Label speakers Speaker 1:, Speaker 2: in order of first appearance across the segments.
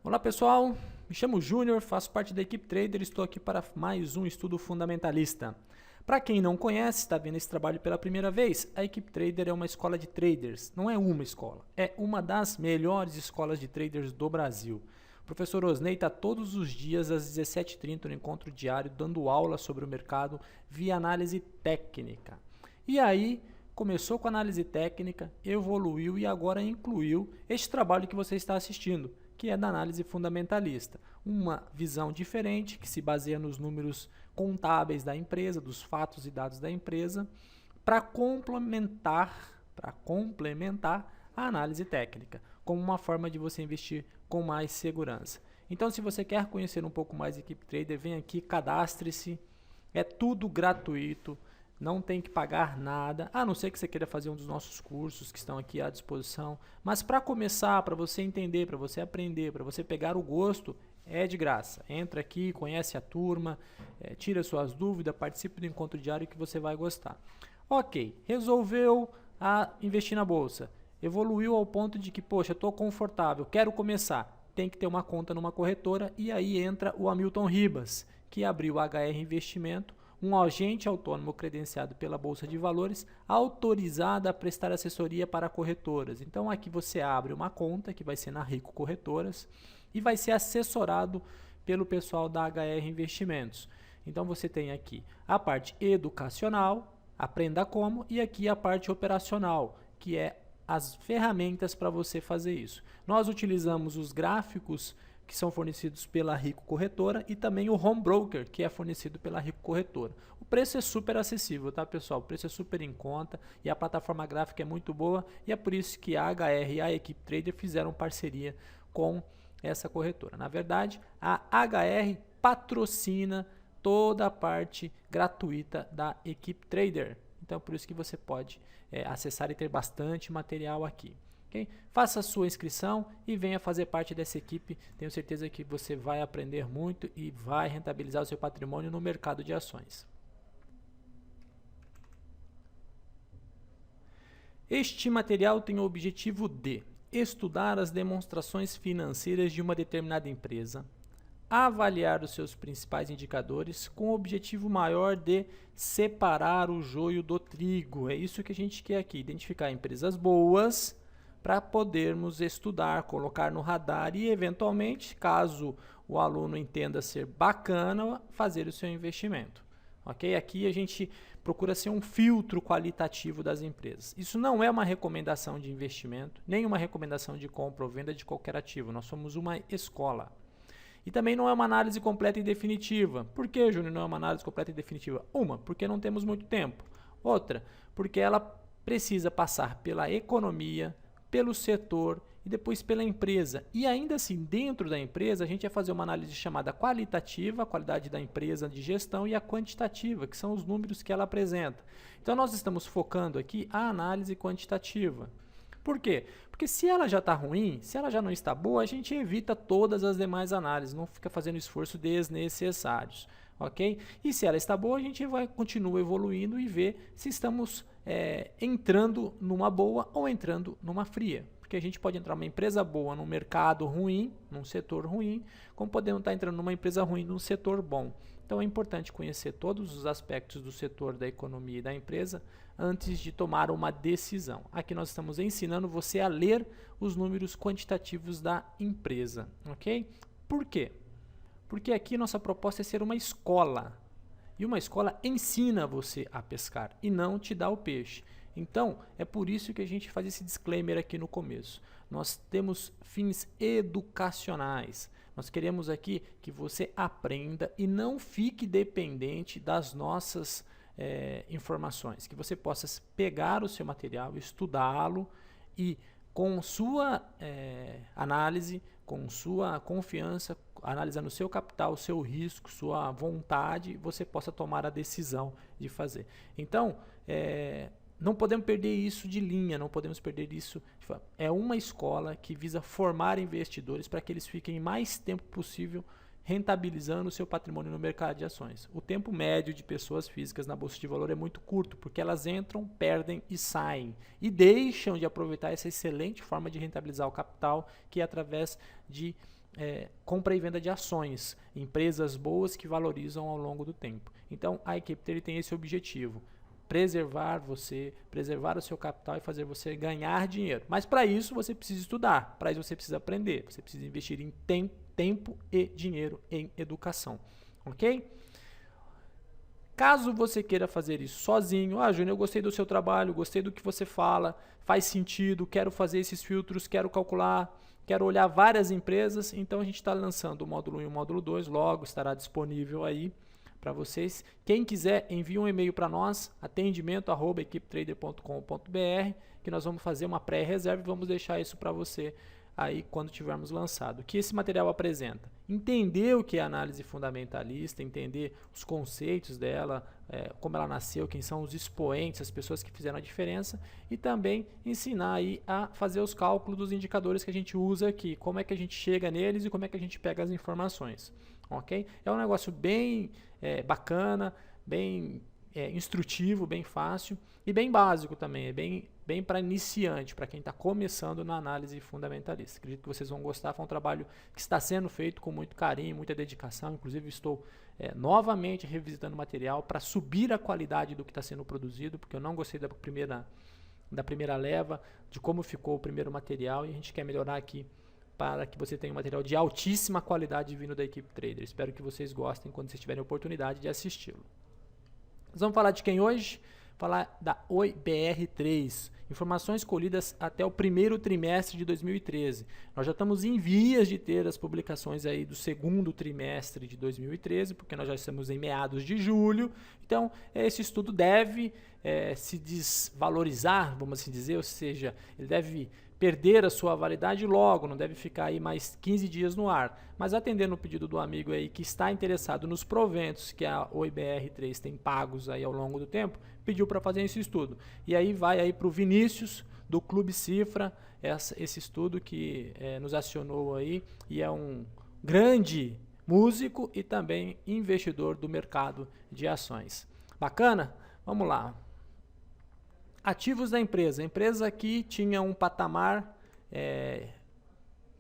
Speaker 1: Olá pessoal, me chamo Júnior, faço parte da equipe Trader e estou aqui para mais um estudo fundamentalista. Para quem não conhece, está vendo esse trabalho pela primeira vez, a equipe Trader é uma escola de traders, não é uma escola, é uma das melhores escolas de traders do Brasil. O professor Osney está todos os dias às 17h30 no encontro diário dando aula sobre o mercado via análise técnica. E aí, começou com análise técnica, evoluiu e agora incluiu este trabalho que você está assistindo, que é da análise fundamentalista. Uma visão diferente que se baseia nos números contábeis da empresa, dos fatos e dados da empresa, para complementar a análise técnica, como uma forma de você investir com mais segurança. Então, se você quer conhecer um pouco mais da equipe Trader, vem aqui, cadastre-se, é tudo gratuito. Não tem que pagar nada, a não ser que você queira fazer um dos nossos cursos que estão aqui à disposição. Mas para começar, para você entender, para você aprender, para você pegar o gosto, é de graça. Entra aqui, conhece a turma, tira suas dúvidas, participe do encontro diário que você vai gostar. Ok, resolveu investir na bolsa. Evoluiu ao ponto de que, poxa, estou confortável, quero começar. Tem que ter uma conta numa corretora e aí entra o Hamilton Ribas, que abriu a HR Investimento, um agente autônomo credenciado pela Bolsa de Valores, autorizado a prestar assessoria para corretoras. Então aqui você abre uma conta, que vai ser na Rico Corretoras, e vai ser assessorado pelo pessoal da HR Investimentos. Então você tem aqui a parte educacional, aprenda como, e aqui a parte operacional, que é as ferramentas para você fazer isso. Nós utilizamos os gráficos que são fornecidos pela Rico Corretora e também o Home Broker, que é fornecido pela Rico Corretora. O preço é super acessível, tá pessoal? O preço é super em conta e a plataforma gráfica é muito boa e é por isso que a HR e a equipe Trader fizeram parceria com essa corretora. Na verdade, a HR patrocina toda a parte gratuita da equipe Trader. Então, por isso que você pode acessar e ter bastante material aqui. Okay? Faça a sua inscrição e venha fazer parte dessa equipe. Tenho certeza que você vai aprender muito e vai rentabilizar o seu patrimônio no mercado de ações. Este material tem o objetivo de estudar as demonstrações financeiras de uma determinada empresa, avaliar os seus principais indicadores com o objetivo maior de separar o joio do trigo. É isso que a gente quer aqui, identificar empresas boas para podermos estudar, colocar no radar e, eventualmente, caso o aluno entenda ser bacana, fazer o seu investimento. Okay? Aqui a gente procura ser um filtro qualitativo das empresas. Isso não é uma recomendação de investimento, nem uma recomendação de compra ou venda de qualquer ativo. Nós somos uma escola. E também não é uma análise completa e definitiva. Por que, Júnior, não é uma análise completa e definitiva? Uma, porque não temos muito tempo. Outra, porque ela precisa passar pela economia, pelo setor e depois pela empresa. E ainda assim, dentro da empresa, a gente vai fazer uma análise chamada qualitativa, a qualidade da empresa de gestão, e a quantitativa, que são os números que ela apresenta. Então, nós estamos focando aqui a análise quantitativa. Por quê? Porque se ela já está ruim, se ela já não está boa, a gente evita todas as demais análises, não fica fazendo esforço desnecessários. Ok? E se ela está boa, a gente vai continuar evoluindo e ver se estamos entrando numa boa ou entrando numa fria. Porque a gente pode entrar numa empresa boa num mercado ruim, num setor ruim, como podemos estar entrando numa empresa ruim num setor bom. Então é importante conhecer todos os aspectos do setor, da economia e da empresa antes de tomar uma decisão. Aqui nós estamos ensinando você a ler os números quantitativos da empresa. Ok? Por quê? Porque aqui nossa proposta é ser uma escola. E uma escola ensina você a pescar e não te dá o peixe. Então, é por isso que a gente faz esse disclaimer aqui no começo. Nós temos fins educacionais. Nós queremos aqui que você aprenda e não fique dependente das nossas informações. Que você possa pegar o seu material, estudá-lo e com sua análise, com sua confiança, analisando o seu capital, o seu risco, sua vontade, você possa tomar a decisão de fazer. Então, não podemos perder isso de linha, não podemos perder isso. É uma escola que visa formar investidores para que eles fiquem mais tempo possível rentabilizando o seu patrimônio no mercado de ações. O tempo médio de pessoas físicas na bolsa de valor é muito curto, porque elas entram, perdem e saem, e deixam de aproveitar essa excelente forma de rentabilizar o capital, que é através de compra e venda de ações, empresas boas que valorizam ao longo do tempo. Então, a equipe dele tem esse objetivo: preservar o seu capital e fazer você ganhar dinheiro. Mas para isso você precisa estudar, para isso você precisa aprender, você precisa investir em tempo e dinheiro em educação, ok? Caso você queira fazer isso sozinho, Júnior, eu gostei do seu trabalho, gostei do que você fala, faz sentido, quero fazer esses filtros, quero calcular, quero olhar várias empresas, então a gente está lançando o módulo 1 e o módulo 2, logo estará disponível aí para vocês. Quem quiser, envie um e-mail para nós, atendimento@equipetrader.com.br, que nós vamos fazer uma pré-reserva e vamos deixar isso para você aí quando tivermos lançado. O que esse material apresenta? Entender o que é análise fundamentalista, entender os conceitos dela, como ela nasceu, quem são os expoentes, as pessoas que fizeram a diferença, e também ensinar aí a fazer os cálculos dos indicadores que a gente usa aqui, como é que a gente chega neles e como é que a gente pega as informações. Ok? É um negócio bem bacana, bem instrutivo, bem fácil e bem básico também, é bem para iniciante, para quem está começando na análise fundamentalista. Acredito que vocês vão gostar, foi um trabalho que está sendo feito com muito carinho, muita dedicação, inclusive estou novamente revisitando o material para subir a qualidade do que está sendo produzido, porque eu não gostei da primeira leva, de como ficou o primeiro material, e a gente quer melhorar aqui para que você tenha um material de altíssima qualidade vindo da equipe Trader. Espero que vocês gostem quando vocês tiverem a oportunidade de assisti-lo. Nós vamos falar de quem hoje? Falar da Oi BR3. Informações colhidas até o primeiro trimestre de 2013. Nós já estamos em vias de ter as publicações aí do segundo trimestre de 2013, porque nós já estamos em meados de julho. Então, esse estudo deve se desvalorizar, vamos assim dizer, ou seja, ele deve perder a sua validade logo, não deve ficar aí mais 15 dias no ar. Mas atendendo o pedido do amigo aí que está interessado nos proventos que a Oi BR3 tem pagos aí ao longo do tempo, pediu para fazer esse estudo. E aí vai aí para o Vinícius do Clube Cifra, esse estudo que nos acionou aí, e é um grande músico e também investidor do mercado de ações. Bacana? Vamos lá. Ativos da empresa. A empresa aqui tinha um patamar,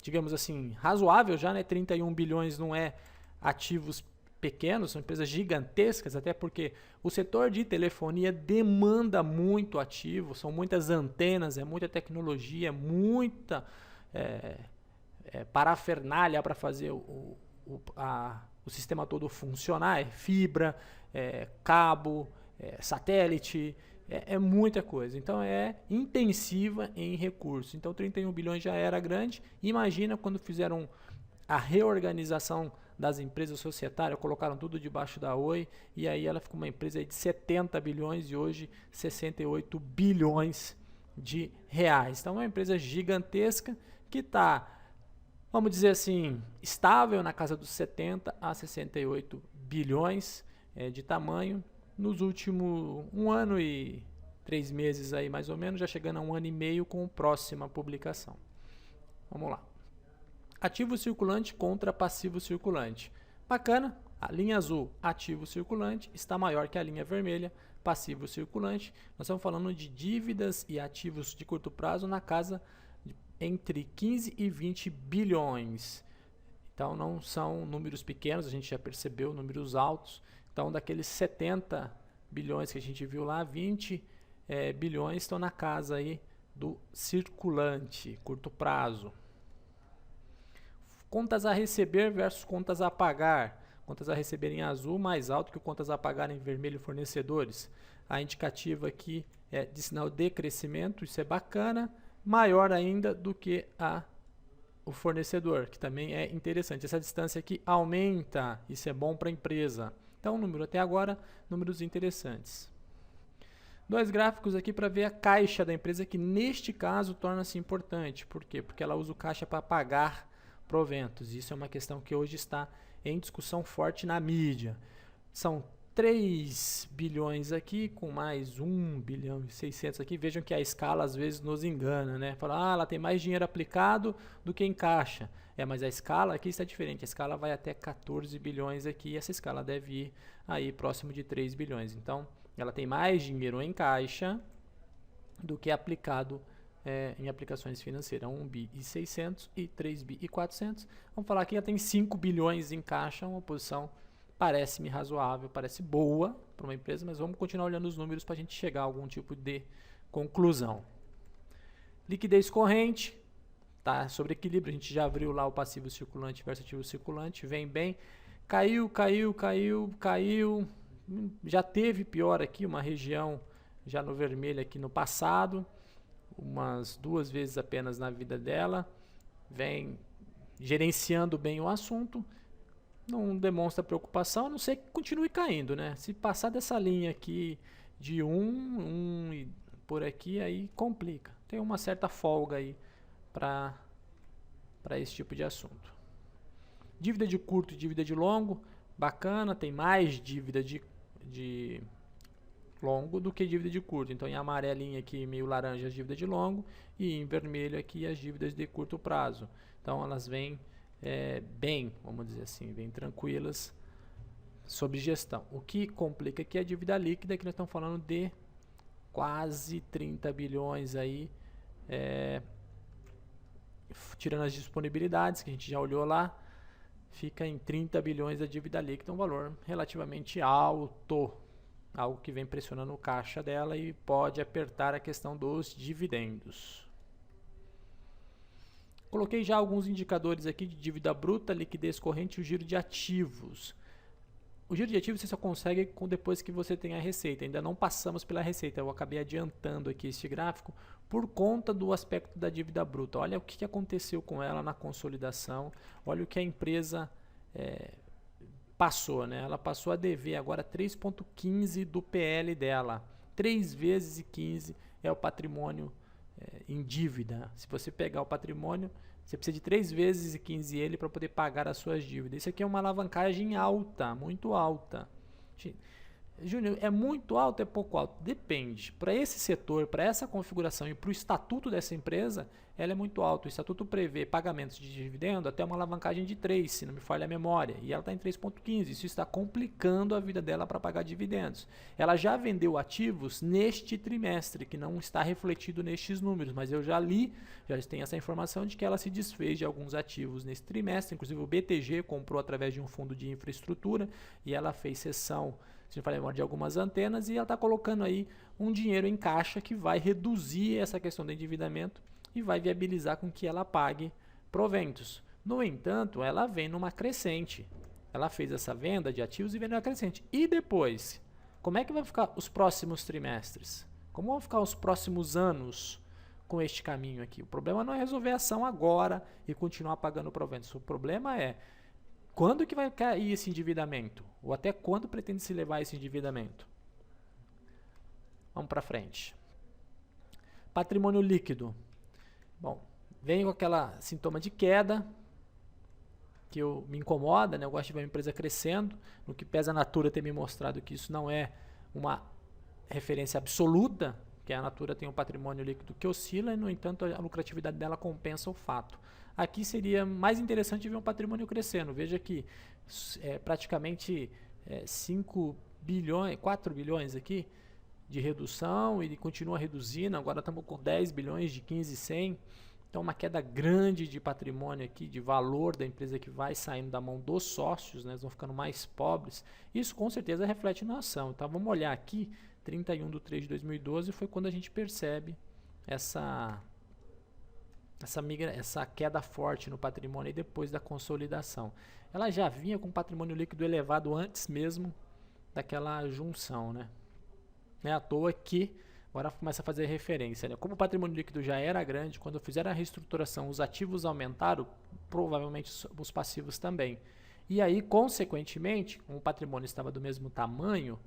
Speaker 1: digamos assim, razoável já, né? 31 bilhões não é ativos pequenos, são empresas gigantescas, até porque o setor de telefonia demanda muito ativo, são muitas antenas, é muita tecnologia, muita parafernália para fazer o sistema todo funcionar, fibra, cabo, satélite, é muita coisa. Então é intensiva em recursos. Então 31 bilhões já era grande. Imagina quando fizeram a reorganização das empresas societárias, colocaram tudo debaixo da Oi, e aí ela ficou uma empresa de 70 bilhões e hoje 68 bilhões de reais. Então é uma empresa gigantesca que está, vamos dizer assim, estável na casa dos 70 a 68 bilhões de tamanho. Nos últimos 1 ano e 3 meses aí mais ou menos, já chegando a 1 ano e meio com a próxima publicação. Vamos lá. Ativo circulante contra passivo circulante. Bacana, a linha azul, ativo circulante, está maior que a linha vermelha, passivo circulante. Nós estamos falando de dívidas e ativos de curto prazo na casa de entre 15 e 20 bilhões. Então não são números pequenos, a gente já percebeu números altos. Então, daqueles 70 bilhões que a gente viu lá, 20 bilhões estão na casa aí do circulante, curto prazo. Contas a receber versus contas a pagar. Contas a receber em azul mais alto que contas a pagar em vermelho fornecedores. A indicativa aqui é de sinal de crescimento, isso é bacana, maior ainda do que o fornecedor, que também é interessante. Essa distância aqui aumenta, isso é bom para a empresa. Então, o número até agora, números interessantes. 2 gráficos aqui para ver a caixa da empresa, que neste caso torna-se importante. Por quê? Porque ela usa o caixa para pagar proventos. Isso é uma questão que hoje está em discussão forte na mídia. São 3 bilhões aqui, com mais 1 bilhão e 600 aqui. Vejam que a escala às vezes nos engana, né? Fala, ela tem mais dinheiro aplicado do que em caixa. Mas a escala aqui está diferente. A escala vai até 14 bilhões aqui. E essa escala deve ir aí próximo de 3 bilhões. Então, ela tem mais dinheiro em caixa do que aplicado em aplicações financeiras. 1 bi e 600 e 3 bi e 400. Vamos falar que ela tem 5 bilhões em caixa, uma posição parece-me razoável, parece boa para uma empresa, mas vamos continuar olhando os números para a gente chegar a algum tipo de conclusão. Liquidez corrente, tá sobre equilíbrio, a gente já abriu lá o passivo circulante versus ativo circulante, vem bem, caiu, já teve pior aqui, uma região já no vermelho aqui no passado, umas 2 vezes apenas na vida dela, vem gerenciando bem o assunto, não demonstra preocupação, a não ser que continue caindo, né? Se passar dessa linha aqui de 1 e por aqui, aí complica. Tem uma certa folga aí para esse tipo de assunto. Dívida de curto e dívida de longo, bacana, tem mais dívida de longo do que dívida de curto. Então, em amarelinho aqui, meio laranja, as dívidas de longo, e em vermelho aqui, as dívidas de curto prazo. Então, elas vêm bem, vamos dizer assim, bem tranquilas sobre gestão. O que complica aqui é a dívida líquida, que nós estamos falando de quase 30 bilhões aí, tirando as disponibilidades, que a gente já olhou lá, fica em 30 bilhões a dívida líquida, um valor relativamente alto, algo que vem pressionando o caixa dela e pode apertar a questão dos dividendos. Coloquei já alguns indicadores aqui de dívida bruta, liquidez corrente e o giro de ativos. O giro de ativos você só consegue depois que você tem a receita. Ainda não passamos pela receita. Eu acabei adiantando aqui este gráfico por conta do aspecto da dívida bruta. Olha o que aconteceu com ela na consolidação. Olha o que a empresa passou, né? Ela passou a dever agora 3,15 do PL dela. 3 vezes e 15 é o patrimônio em dívida. Se você pegar o patrimônio, você precisa de 3 vezes e 15 ele para poder pagar as suas dívidas. Isso aqui é uma alavancagem alta, muito alta. Júnior, é muito alto, é pouco alto? Depende. Para esse setor, para essa configuração e para o estatuto dessa empresa, ela é muito alta. O estatuto prevê pagamentos de dividendo até uma alavancagem de 3, se não me falha a memória. E ela está em 3,15. Isso está complicando a vida dela para pagar dividendos. Ela já vendeu ativos neste trimestre, que não está refletido nestes números. Mas eu já li, já tenho essa informação de que ela se desfez de alguns ativos nesse trimestre. Inclusive o BTG comprou através de um fundo de infraestrutura e ela fez cessão, se não falei de algumas antenas, e ela está colocando aí um dinheiro em caixa que vai reduzir essa questão do endividamento e vai viabilizar com que ela pague proventos. No entanto, ela vem numa crescente. Ela fez essa venda de ativos e vem numa crescente. E depois? Como é que vai ficar os próximos trimestres? Como vão ficar os próximos anos com este caminho aqui? O problema não é resolver a ação agora e continuar pagando proventos. O problema é quando que vai cair esse endividamento? Ou até quando pretende se levar esse endividamento? Vamos para frente. Patrimônio líquido. Bom, vem com aquela sintoma de queda, que me incomoda, né? Eu gosto de ver uma empresa crescendo, no que pesa a Natura ter me mostrado que isso não é uma referência absoluta, que a Natura tem um patrimônio líquido que oscila e, no entanto, a lucratividade dela compensa o fato. Aqui seria mais interessante ver um patrimônio crescendo. Veja que praticamente 5 bilhões, 4 bilhões aqui de redução e continua reduzindo. Agora estamos com 10 bilhões de 15 100. Então uma queda grande de patrimônio aqui, de valor da empresa que vai saindo da mão dos sócios, né? Eles vão ficando mais pobres. Isso com certeza reflete na ação. Então vamos olhar aqui, 31/3/2012 foi quando a gente percebe essa queda forte no patrimônio e depois da consolidação. Ela já vinha com patrimônio líquido elevado antes mesmo daquela junção, né? Não é à toa que agora começa a fazer referência, né? Como o patrimônio líquido já era grande, quando fizeram a reestruturação, os ativos aumentaram, provavelmente os passivos também. E aí, consequentemente, como o patrimônio estava do mesmo tamanho,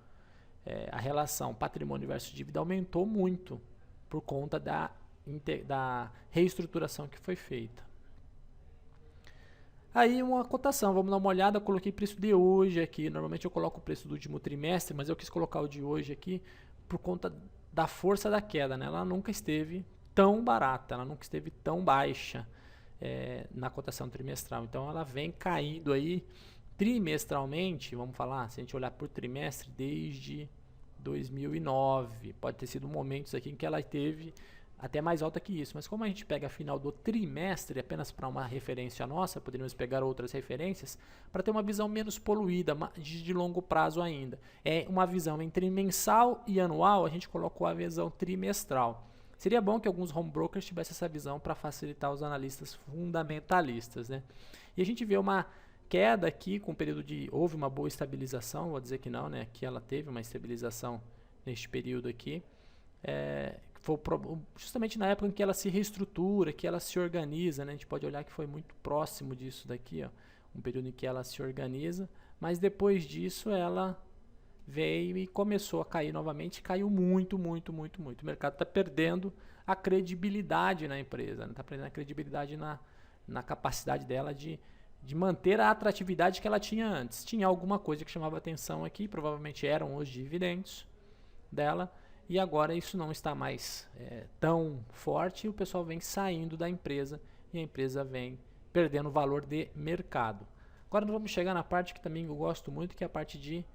Speaker 1: a relação patrimônio versus dívida aumentou muito por conta da reestruturação que foi feita. Aí uma cotação, vamos dar uma olhada, eu coloquei preço de hoje aqui, normalmente eu coloco o preço do último trimestre, mas eu quis colocar o de hoje aqui por conta da força da queda, né? Ela nunca esteve tão barata, ela nunca esteve tão baixa na cotação trimestral, então ela vem caindo aí trimestralmente, vamos falar, se a gente olhar por trimestre, desde 2009, pode ter sido momentos aqui em que ela esteve até mais alta que isso, mas como a gente pega a final do trimestre apenas para uma referência nossa, poderíamos pegar outras referências para ter uma visão menos poluída, de longo prazo ainda. É uma visão entre mensal e anual, a gente colocou a visão trimestral. Seria bom que alguns home brokers tivessem essa visão para facilitar os analistas fundamentalistas, né? E a gente vê uma queda aqui com o período de... Houve uma boa estabilização, vou dizer que não, né? Que ela teve uma estabilização neste período aqui. Foi justamente na época em que ela se reestrutura, que ela se organiza, né? A gente pode olhar que foi muito próximo disso daqui, ó, um período em que ela se organiza, mas depois disso ela veio e começou a cair novamente, caiu muito, muito, muito, muito. O mercado está perdendo a credibilidade na empresa, está perdendo a credibilidade na capacidade dela de manter a atratividade que ela tinha antes. Tinha alguma coisa que chamava atenção aqui, provavelmente eram os dividendos dela, e agora isso não está mais tão forte e o pessoal vem saindo da empresa e a empresa vem perdendo valor de mercado. Agora nós vamos chegar na parte que também eu gosto muito, que é a parte de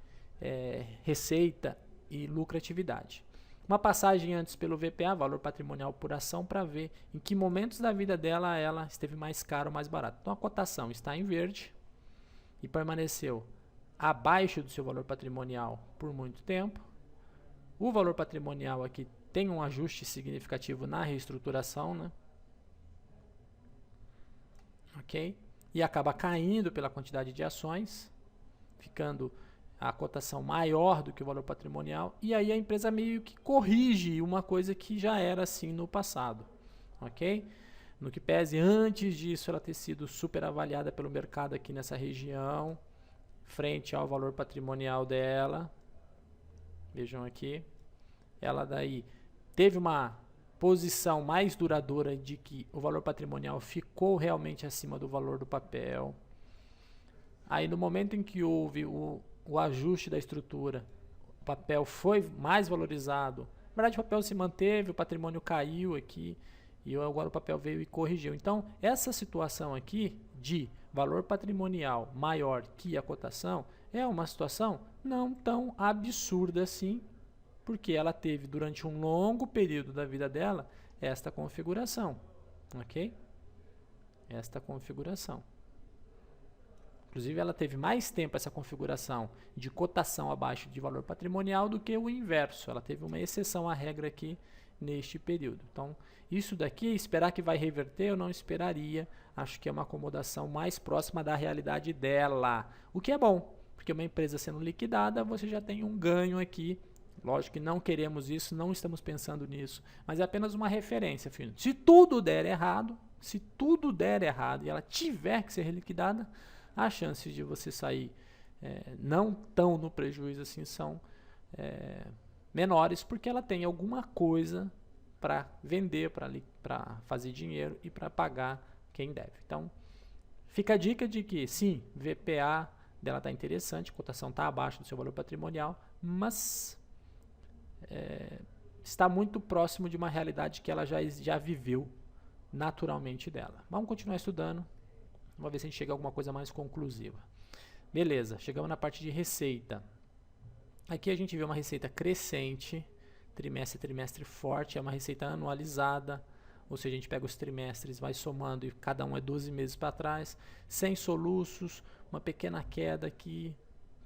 Speaker 1: receita e lucratividade. Uma passagem antes pelo VPA, valor patrimonial por ação, para ver em que momentos da vida dela ela esteve mais caro ou mais barato. Então a cotação está em verde e permaneceu abaixo do seu valor patrimonial por muito tempo. O valor patrimonial aqui tem um ajuste significativo na reestruturação, né? Ok? E acaba caindo pela quantidade de ações, ficando a cotação maior do que o valor patrimonial, e aí a empresa meio que corrige uma coisa que já era assim no passado, ok? No que pese, antes disso ela ter sido super avaliada pelo mercado aqui nessa região, frente ao valor patrimonial dela, vejam aqui, ela daí teve uma posição mais duradoura de que o valor patrimonial ficou realmente acima do valor do papel. Aí no momento em que houve o ajuste da estrutura, o papel foi mais valorizado. Na verdade o papel se manteve, o patrimônio caiu aqui e agora o papel veio e corrigiu. Então essa situação aqui de valor patrimonial maior que a cotação é uma situação não tão absurda assim, porque ela teve durante um longo período da vida dela esta configuração, ok? Esta configuração. Inclusive, ela teve mais tempo essa configuração de cotação abaixo de valor patrimonial do que o inverso. Ela teve uma exceção à regra aqui neste período. Então, isso daqui, esperar que vai reverter, eu não esperaria. Acho que é uma acomodação mais próxima da realidade dela. O que é bom, porque uma empresa sendo liquidada, você já tem um ganho aqui. Lógico que não queremos isso, não estamos pensando nisso, mas é apenas uma referência, filho. Se tudo der errado e ela tiver que ser reliquidada, as chances de você sair não tão no prejuízo assim são menores, porque ela tem alguma coisa para vender, para fazer dinheiro e para pagar quem deve. Então, fica a dica de que sim, VPA dela está interessante, a cotação está abaixo do seu valor patrimonial, mas está muito próximo de uma realidade que ela já viveu naturalmente dela. Vamos continuar estudando. Vamos ver se a gente chega a alguma coisa mais conclusiva. Beleza, chegamos na parte de receita. Aqui a gente vê uma receita crescente, trimestre a trimestre forte, é uma receita anualizada, ou seja, a gente pega os trimestres, vai somando e cada um é 12 meses para trás, sem soluços, uma pequena queda aqui,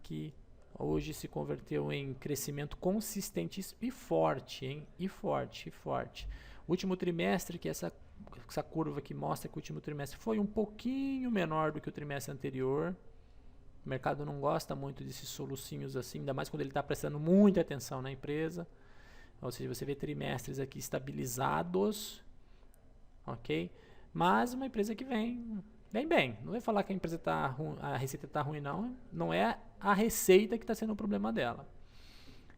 Speaker 1: que hoje se converteu em crescimento consistente e forte, hein? E forte. O último trimestre, que essa curva que mostra que o último trimestre foi um pouquinho menor do que o trimestre anterior. O mercado não gosta muito desses solucinhos assim, ainda mais quando ele está prestando muita atenção na empresa. Ou seja, você vê trimestres aqui estabilizados, ok? Mas uma empresa que vem bem. Não vai falar que a empresa a receita está ruim, não. Não é a receita que está sendo o problema dela.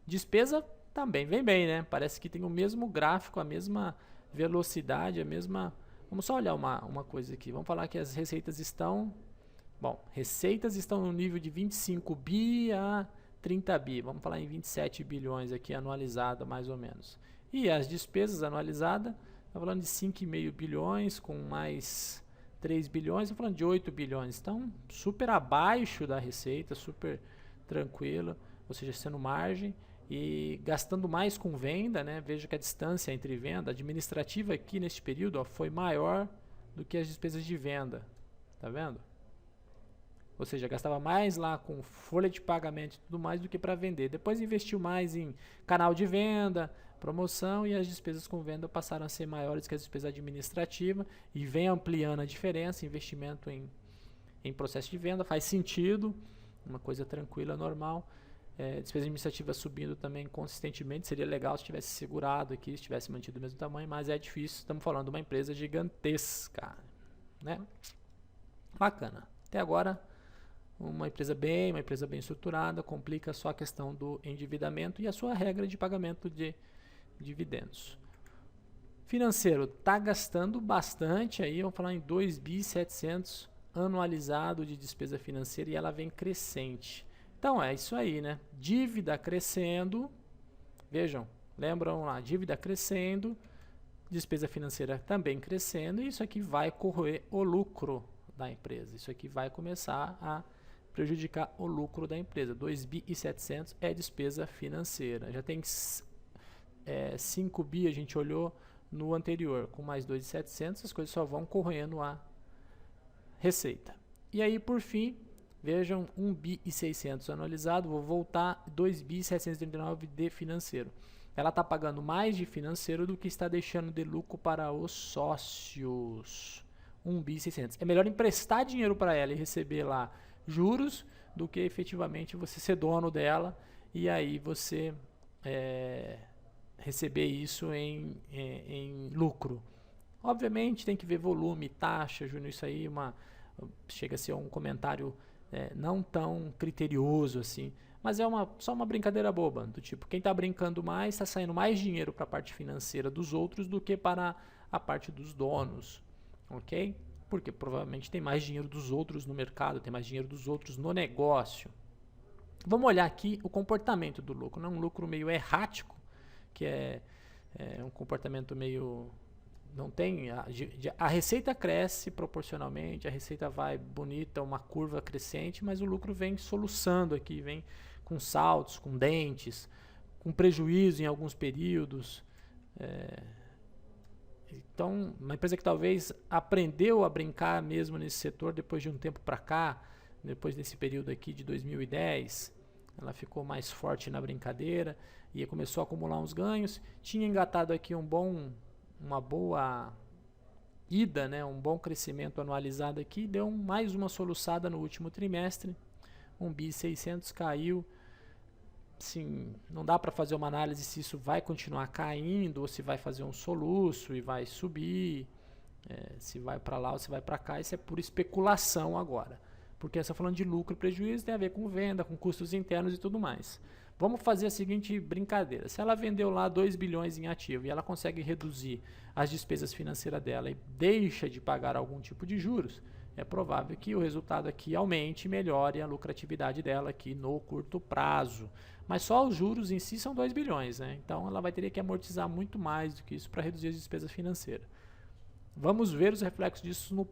Speaker 1: Despesa também vem bem, né? Parece que tem o mesmo gráfico, a mesma velocidade, a mesma... Vamos só olhar uma coisa aqui. Vamos falar que as receitas estão Bom, receitas estão no nível de 25 bi a 30 bi. Vamos falar em 27 bilhões aqui anualizada, mais ou menos. E as despesas anualizadas, está falando de 5,5 bilhões com mais 3 bilhões, está falando de 8 bilhões. Então, super abaixo da receita, super tranquilo, ou seja, sendo margem e gastando mais com venda, né? Veja que a distância entre venda administrativa aqui neste período, ó, foi maior do que as despesas de venda. Tá vendo? Ou seja, gastava mais lá com folha de pagamento e tudo mais do que para vender. Depois investiu mais em canal de venda, promoção, e as despesas com venda passaram a ser maiores que as despesas administrativas e vem ampliando a diferença. Investimento em processo de venda faz sentido, uma coisa tranquila, normal. Despesa administrativa subindo também consistentemente, seria legal se tivesse segurado aqui, se tivesse mantido o mesmo tamanho, mas é difícil, estamos falando de uma empresa gigantesca, né? Bacana. Até agora, uma empresa bem estruturada, complica só a questão do endividamento e a sua regra de pagamento de dividendos. Financeiro, está gastando bastante aí, vamos falar em 2.700 anualizado de despesa financeira e ela vem crescente. Então é isso aí, né? Dívida crescendo, vejam, lembram lá, dívida crescendo, despesa financeira também crescendo, e isso aqui vai corroer o lucro da empresa. Isso aqui vai começar a prejudicar o lucro da empresa. 2.700 é despesa financeira. Já tem 5 bi, a gente olhou no anterior, com mais 2.700, as coisas só vão correndo a receita. E aí, por fim, vejam, 1.600 anualizado, vou voltar 2.739 de financeiro. Ela está pagando mais de financeiro do que está deixando de lucro para os sócios. 1.600. É melhor emprestar dinheiro para ela e receber lá juros do que efetivamente você ser dono dela e aí você receber isso em lucro. Obviamente tem que ver volume, taxa, Júnior, isso aí chega a ser um comentário não tão criterioso assim, mas é só uma brincadeira boba, do tipo, quem está brincando mais está saindo mais dinheiro para a parte financeira dos outros do que para a parte dos donos, ok? Porque provavelmente tem mais dinheiro dos outros no mercado, tem mais dinheiro dos outros no negócio. Vamos olhar aqui o comportamento do lucro, não um lucro meio errático, que é um comportamento meio... não tem a receita cresce proporcionalmente, a receita vai bonita, uma curva crescente, mas o lucro vem soluçando aqui, vem com saltos, com dentes, com prejuízo em alguns períodos. Então, uma empresa que talvez aprendeu a brincar mesmo nesse setor depois de um tempo para cá, depois desse período aqui de 2010, ela ficou mais forte na brincadeira e começou a acumular uns ganhos, tinha engatado aqui uma boa ida, né, um bom crescimento anualizado aqui, deu mais uma soluçada no último trimestre, 1.600 caiu, sim, não dá para fazer uma análise se isso vai continuar caindo ou se vai fazer um soluço e vai subir, se vai para lá ou se vai para cá, isso é pura especulação agora, porque você está falando de lucro e prejuízo, tem a ver com venda, com custos internos e tudo mais. Vamos fazer a seguinte brincadeira. Se ela vendeu lá 2 bilhões em ativo e ela consegue reduzir as despesas financeiras dela e deixa de pagar algum tipo de juros, é provável que o resultado aqui aumente e melhore a lucratividade dela aqui no curto prazo. Mas só os juros em si são 2 bilhões, né? Então ela vai ter que amortizar muito mais do que isso para reduzir as despesas financeiras. Vamos ver os reflexos disso na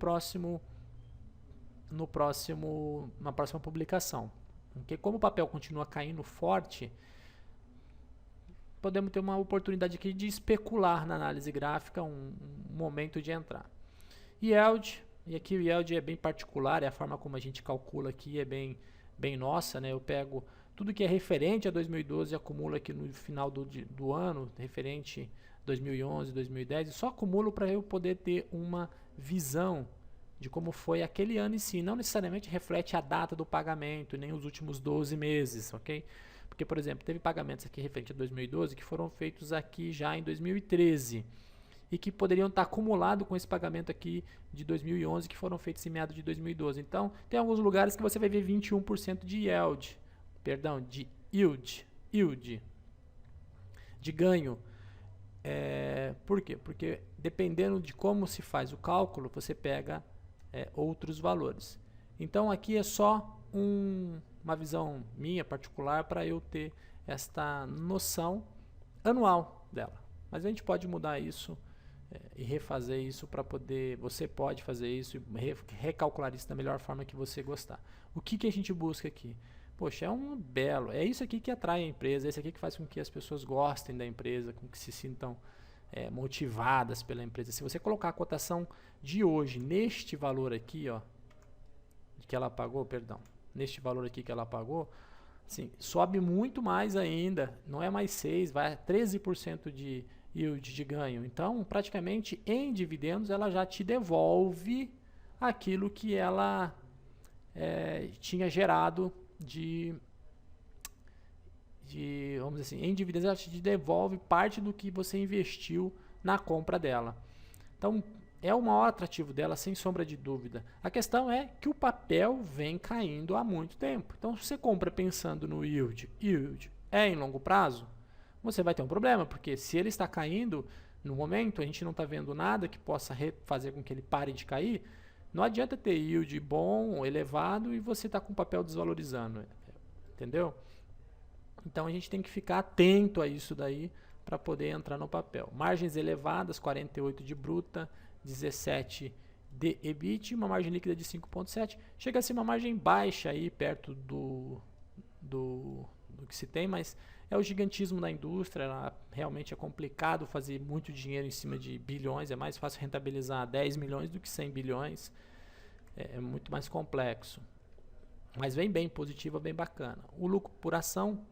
Speaker 1: próxima publicação. Porque como o papel continua caindo forte, podemos ter uma oportunidade aqui de especular na análise gráfica, um momento de entrar. Yield, e aqui o yield é bem particular, é a forma como a gente calcula aqui, é bem nossa, né? Eu pego tudo que é referente a 2012 e acumulo aqui no final do ano, referente 2011, 2010, e só acumulo para eu poder ter uma visão de como foi aquele ano em si. Não necessariamente reflete a data do pagamento, nem os últimos 12 meses, ok? Porque, por exemplo, teve pagamentos aqui referente a 2012 que foram feitos aqui já em 2013 e que poderiam estar acumulados com esse pagamento aqui de 2011 que foram feitos em meados de 2012. Então, tem alguns lugares que você vai ver 21% de yield, de yield, de ganho. Por quê? Porque dependendo de como se faz o cálculo, você pega outros valores. Então aqui é só uma visão minha particular para eu ter esta noção anual dela. Mas a gente pode mudar isso e refazer isso para poder, você pode fazer isso e recalcular isso da melhor forma que você gostar. O que a gente busca aqui? Poxa, é isso aqui que atrai a empresa, é isso aqui que faz com que as pessoas gostem da empresa, com que se sintam motivadas pela empresa. Se você colocar a cotação de hoje neste valor aqui, ó, que ela pagou, neste valor aqui que ela pagou, assim, sobe muito mais ainda, não é mais 6, vai a 13% de yield de ganho. Então, praticamente em dividendos, ela já te devolve aquilo que ela tinha gerado vamos dizer assim, em dividendos ela te devolve parte do que você investiu na compra dela. Então, é o maior atrativo dela, sem sombra de dúvida. A questão é que o papel vem caindo há muito tempo. Então, se você compra pensando no yield é em longo prazo, você vai ter um problema, porque se ele está caindo, no momento a gente não está vendo nada que possa fazer com que ele pare de cair, não adianta ter yield bom, elevado, e você está com o papel desvalorizando. Entendeu? Então, a gente tem que ficar atento a isso daí para poder entrar no papel. Margens elevadas, 48 de bruta, 17 de EBIT, uma margem líquida de 5,7. Chega a ser uma margem baixa aí, perto do que se tem, mas é o gigantismo da indústria. Realmente é complicado fazer muito dinheiro em cima de bilhões. É mais fácil rentabilizar 10 milhões do que 100 bilhões. É muito mais complexo. Mas vem bem positiva, bem bacana. O lucro por ação,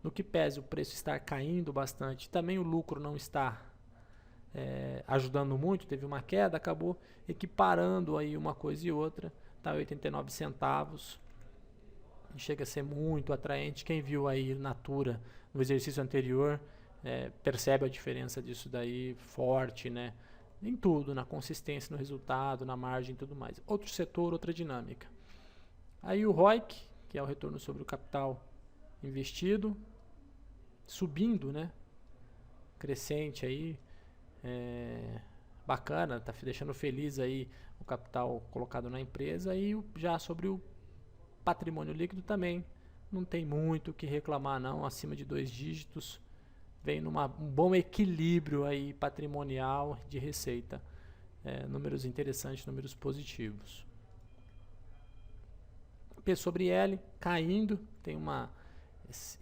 Speaker 1: no que pese o preço estar caindo bastante, também o lucro não está ajudando muito, teve uma queda, acabou equiparando aí uma coisa e outra, está 89 centavos, chega a ser muito atraente. Quem viu aí Natura no exercício anterior percebe a diferença disso daí forte, né? Em tudo, na consistência, no resultado, na margem e tudo mais. Outro setor, outra dinâmica. Aí o ROIC, que é o retorno sobre o capital investido, subindo, né? Crescente aí, bacana, tá deixando feliz aí o capital colocado na empresa. E já sobre o patrimônio líquido também não tem muito o que reclamar não, acima de 2 dígitos, vem um bom equilíbrio aí patrimonial de receita, números interessantes, números positivos. P sobre L caindo,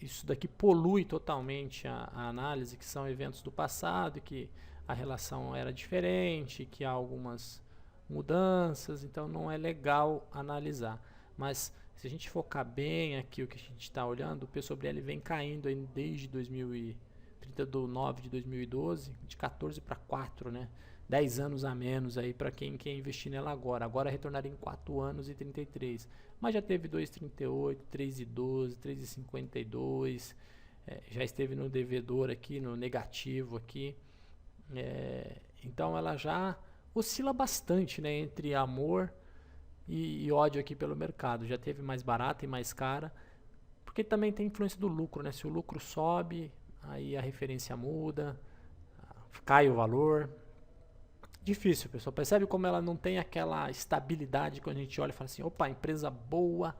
Speaker 1: isso daqui polui totalmente a análise, que são eventos do passado, que a relação era diferente, que há algumas mudanças, então não é legal analisar. Mas se a gente focar bem aqui o que a gente está olhando, o P sobre L vem caindo aí desde 30/9 de 2012, de 14 para 4, né? 10 anos a menos aí para quem quer investir nela agora. Agora retornaria em 4 anos e 33. Mas já teve 2,38, 3,12, 3,52. Já esteve no devedor aqui, no negativo aqui. Então ela já oscila bastante, né, entre amor e ódio aqui pelo mercado. Já teve mais barata e mais cara, porque também tem influência do lucro, né? Se o lucro sobe, aí a referência muda, cai o valor. Difícil, pessoal. Percebe como ela não tem aquela estabilidade quando a gente olha e fala assim, opa, empresa boa,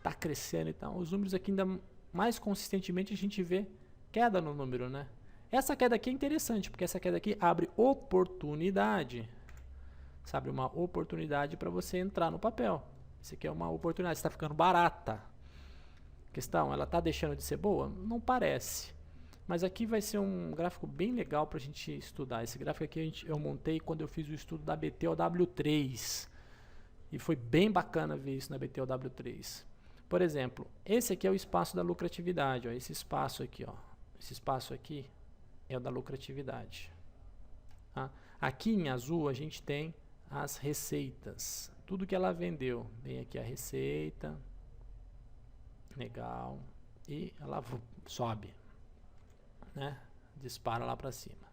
Speaker 1: tá crescendo e tal. Os números aqui ainda mais consistentemente a gente vê queda no número, né? Essa queda aqui é interessante, porque essa queda aqui abre oportunidade. Sabe, uma oportunidade para você entrar no papel. Isso aqui é uma oportunidade, está ficando barata. Questão, ela está deixando de ser boa? Não parece. Mas aqui vai ser um gráfico bem legal para a gente estudar. Esse gráfico aqui eu montei quando eu fiz o estudo da BTOW3. E foi bem bacana ver isso na BTOW3. Por exemplo, esse aqui é o espaço da lucratividade. Ó. Esse espaço aqui, ó. Esse espaço aqui é o da lucratividade. Tá? Aqui em azul a gente tem as receitas. Tudo que ela vendeu. Vem aqui a receita. Legal. E ela sobe. Né? Dispara lá para cima.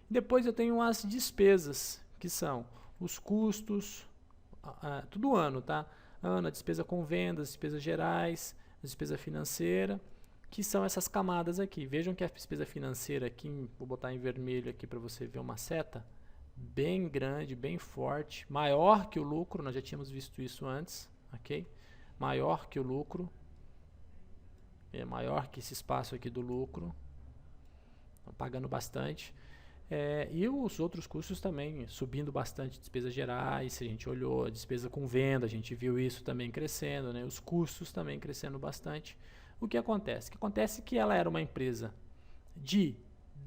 Speaker 1: Depois eu tenho as despesas, que são os custos, tudo ano, tá? Ano, a despesa com vendas, despesas gerais, a despesa financeira, que são essas camadas aqui. Vejam que a despesa financeira aqui, vou botar em vermelho aqui para você ver uma seta, bem grande, bem forte, maior que o lucro, nós já tínhamos visto isso antes, ok? Maior que o lucro, é maior que esse espaço aqui do lucro, pagando bastante. E os outros custos também subindo bastante, despesas gerais, se a gente olhou a despesa com venda, a gente viu isso também crescendo, né? Os custos também crescendo bastante. O que acontece? O que acontece é que ela era uma empresa de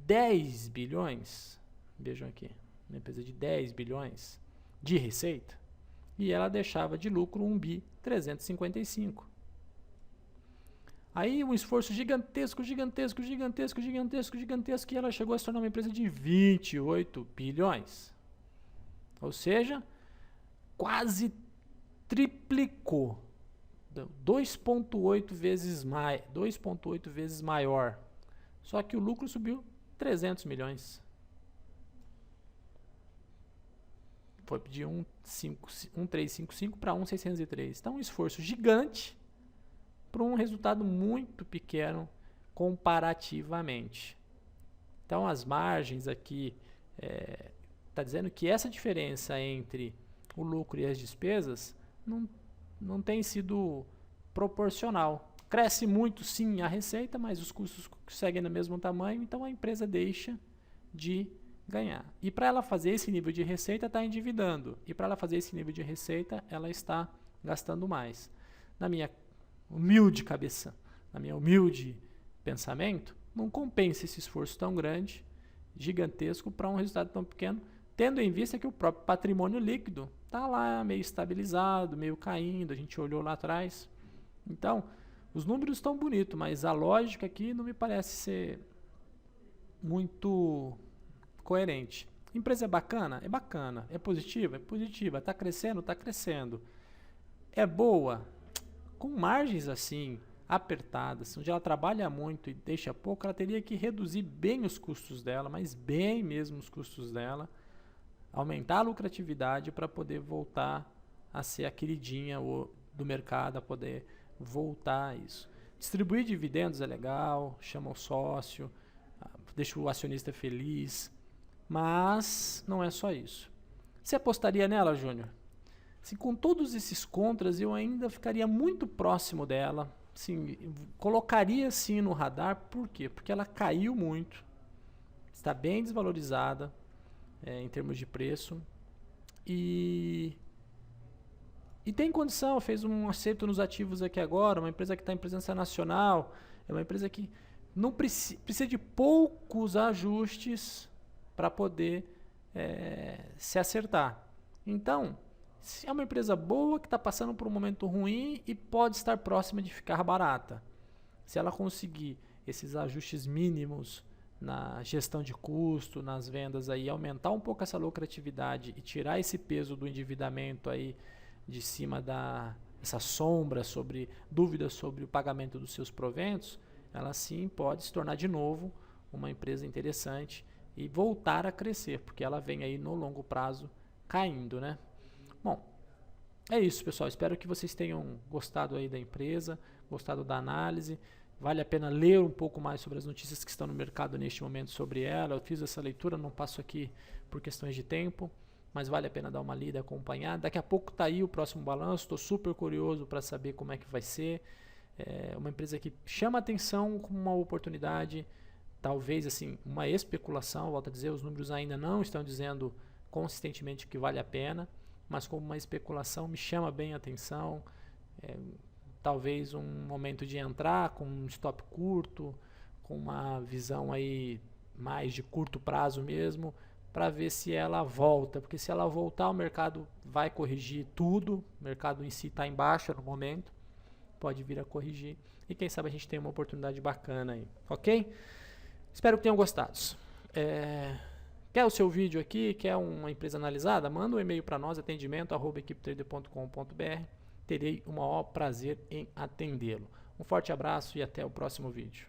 Speaker 1: 10 bilhões, vejam aqui, uma empresa de 10 bilhões de receita, e ela deixava de lucro 1 bi 355. Aí um esforço gigantesco, gigantesco, gigantesco, gigantesco, gigantesco, e ela chegou a se tornar uma empresa de 28 bilhões. Ou seja, quase triplicou. 2,8 vezes mais, 2,8 vezes maior. Só que o lucro subiu 300 milhões. Foi de 1,355 para 1,603. Então, um esforço gigante para um resultado muito pequeno comparativamente. Então, as margens aqui, está dizendo que essa diferença entre o lucro e as despesas não tem sido proporcional. Cresce muito, sim, a receita, mas os custos seguem no mesmo tamanho, então a empresa deixa de ganhar. E para ela fazer esse nível de receita, está endividando. E para ela fazer esse nível de receita, ela está gastando mais. Na minha humilde cabeça, na minha humilde pensamento, não compensa esse esforço tão grande, gigantesco, para um resultado tão pequeno, tendo em vista que o próprio patrimônio líquido está lá meio estabilizado, meio caindo, a gente olhou lá atrás. Então, os números estão bonitos, mas a lógica aqui não me parece ser muito coerente. Empresa é bacana? É bacana. É positiva? É positiva. Está crescendo? Está crescendo. É boa? Com margens assim, apertadas, onde ela trabalha muito e deixa pouco, ela teria que reduzir bem os custos dela, mas bem mesmo os custos dela, aumentar a lucratividade para poder voltar a ser a queridinha do mercado, a poder voltar a isso. Distribuir dividendos é legal, chama o sócio, deixa o acionista feliz, mas não é só isso. Você apostaria nela, Júnior? Assim, com todos esses contras, eu ainda ficaria muito próximo dela, assim, colocaria sim no radar. Por quê? Porque ela caiu muito, está bem desvalorizada em termos de preço, e tem condição, fez um acerto nos ativos aqui agora, uma empresa que está em presença nacional, é uma empresa que não precisa de poucos ajustes para poder se acertar. Então, se é uma empresa boa que está passando por um momento ruim e pode estar próxima de ficar barata, se ela conseguir esses ajustes mínimos na gestão de custo, nas vendas, aí, aumentar um pouco essa lucratividade e tirar esse peso do endividamento aí de cima essa sombra sobre dúvidas sobre o pagamento dos seus proventos, ela sim pode se tornar de novo uma empresa interessante e voltar a crescer, porque ela vem aí no longo prazo caindo, né? Bom, é isso, pessoal. Espero que vocês tenham gostado aí da empresa, gostado da análise. Vale a pena ler um pouco mais sobre as notícias que estão no mercado neste momento sobre ela. Eu fiz essa leitura, não passo aqui por questões de tempo, mas vale a pena dar uma lida, acompanhar. Daqui a pouco está aí o próximo balanço, estou super curioso para saber como é que vai ser. É uma empresa que chama atenção como uma oportunidade, talvez assim, uma especulação, volto a dizer, os números ainda não estão dizendo consistentemente que vale a pena, mas como uma especulação me chama bem a atenção. Talvez um momento de entrar com um stop curto, com uma visão aí mais de curto prazo mesmo, para ver se ela volta, porque se ela voltar o mercado vai corrigir tudo, o mercado em si está em baixa no momento, pode vir a corrigir e quem sabe a gente tem uma oportunidade bacana aí, ok? Espero que tenham gostado. Quer o seu vídeo aqui, quer uma empresa analisada? Manda um e-mail para nós, atendimento@equipetrader.com.br. Terei o maior prazer em atendê-lo. Um forte abraço e até o próximo vídeo.